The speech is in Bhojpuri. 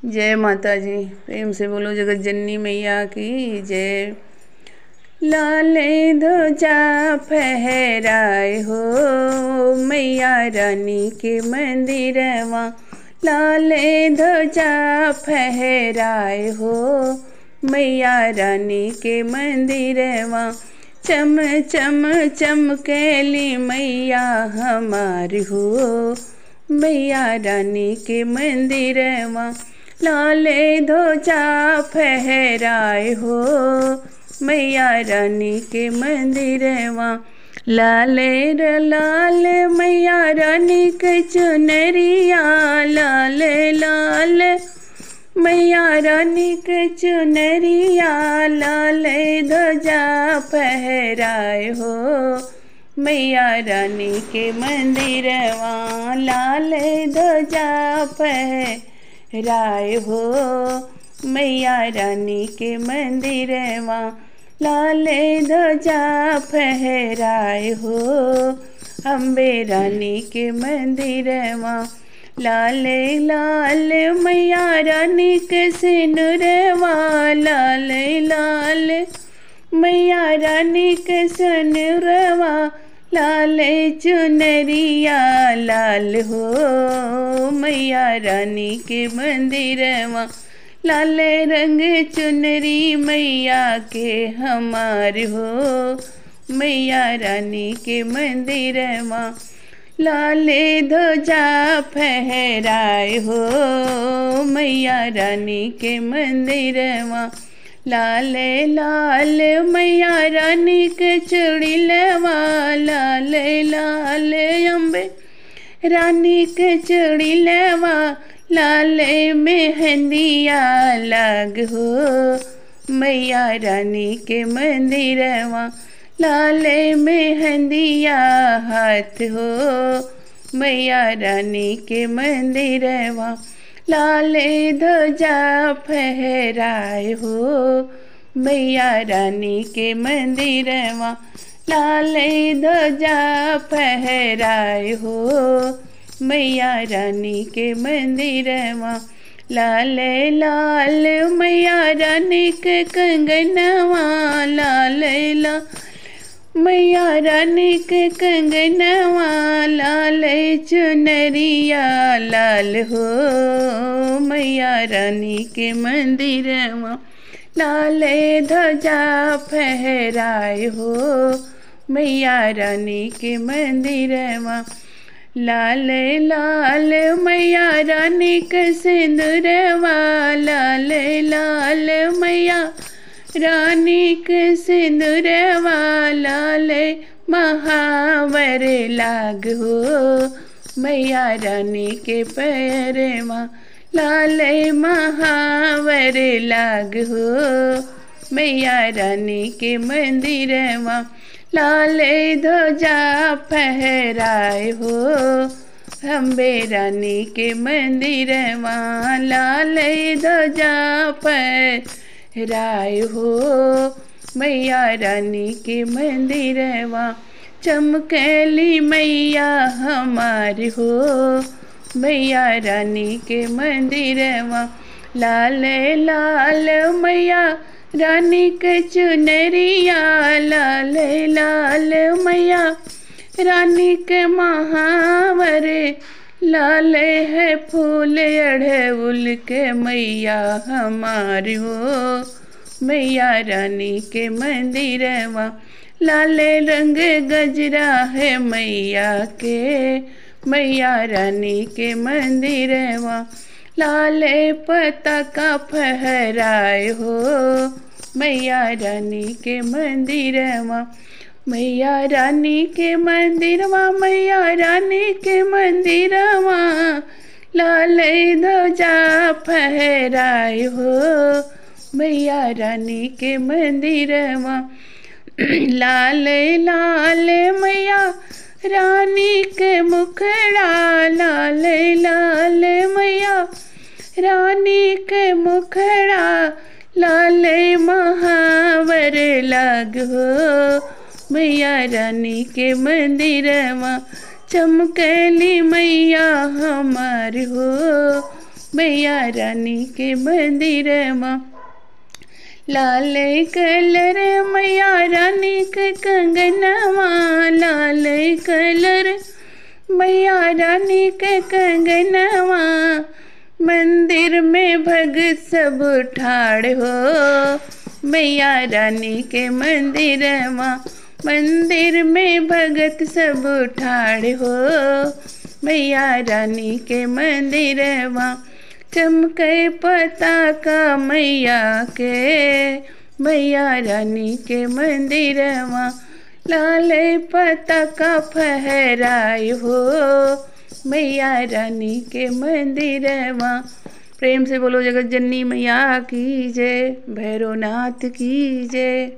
जय माता जी। प्रेम से बोलो जगत जननी मैया की जय। लाल ध्वजा फहराए हो मैया रानी के मंदिरवा, लाल ध्वजा फहराए हो मैया रानी के मंदिरवा। चम चम चमकेली मैया हमारी हो मैया रानी के मंदिरवा, लाल ध्वजा फहराए हो मैया रानी के मंदिरवा। लाल लाल मैया रानी के चुनरिया, लाल लाल मैया रानी के चुनरिया, लाल ध्वजा फहराए हो मैया रानी के मंदिरवा, लाल ध्वजा फहराए हो मैया रानी के मंदिरवा, लाल ध्वजा फहराए हो अम्बे रानी के मंदिरवा। लाल लाल मैया रानी के सिनुरवा, लाल लाल मैया रानी के सिनुरवा, लाल चुनरिया लाल हो मैया रानी के मंदिरवा, लाल रंग चुनरी मैया के हमार हो मैया रानी के मंदिरवा, लाल ध्वजा फहराए हो मैया रानी के मंदिरवा। लाल लाल मैया रानी के चूड़िलवा, लाल लाल अम्बे रानी के चूड़िलवा, लाल मेहंदिया लाग हो मैया रानी के मंदिरवा, लाल मेहंदिया हाथ हो मैया रानी के मंदिरवा, लाल ध्वजा फहराए हो मैया रानी के मंदिरवा, लाल ध्वजा फहराए हो मैया रानी के मंदिरवा। लाल लाल मैया रानी के कंगनवा, लाल लाल मैया रानी के कंगनवा, लाल चुनरिया लाल हो मैया रानी के मंदिरवा, लाल ध्वजा फहराए हो मैया रानी के मंदिरवा। लाल लाल मैया रानी के सिंदूरवा, लाल लाल मैया रानी के सिंदूरवा, लाल महावर लाग हो मैया रानी के पैरवा, लाल महावर लाग हो मैया रानी के मंदिरवा, लाल ध्वजा फहराए हो अम्बे रानी के मंदिरवा, लाल ध्वजा फहराए हो मैया रानी के मंदिरवा। चमकेली मैया हमारी हो मैया रानी के मंदिरवा, लाल लाल मैया रानी के चुनरिया, लाल लाल मैया रानी के महावर, लाल है फूल अड़हुल के मैया हमारी हो मैया रानी के मंदिरवा, लाल रंग गजरा है मैया के मैया रानी के मंदिरवा, लाल पताका फहराए हो मैया रानी के मंदिरवा, मैया रानी के मंदिरवा, मैया रानी के मंदिरवा, लाल ध्वजा फहराए हो मैया रानी के मंदिरवा, लाल लाल मैया रानी के मुखड़ा, लाल लाल मैया रानी के मुखड़ा, लाल महावर लाग हो मैया रानी के मंदिरवा, चमकेली मैया हमार हो मैया रानी के मंदिरवा। लाल कलर मैया रानी के कंगनवा, लाल कलर मैया रानी के कंगनवा। मंदिर में भगत सब ठाड़ हो, मैया रानी के मंदिरवा। मंदिर में भगत सब ठाड़ हो, मैया रानी के मंदिरवा। चमके पताका मैया के, मैया रानी के मंदिरवा। लाल पताका फहराए हो, मैया रानी के मंदिरवा। प्रेम से बोलो जगत जननी मैया की जय, भैरवनाथ की जय।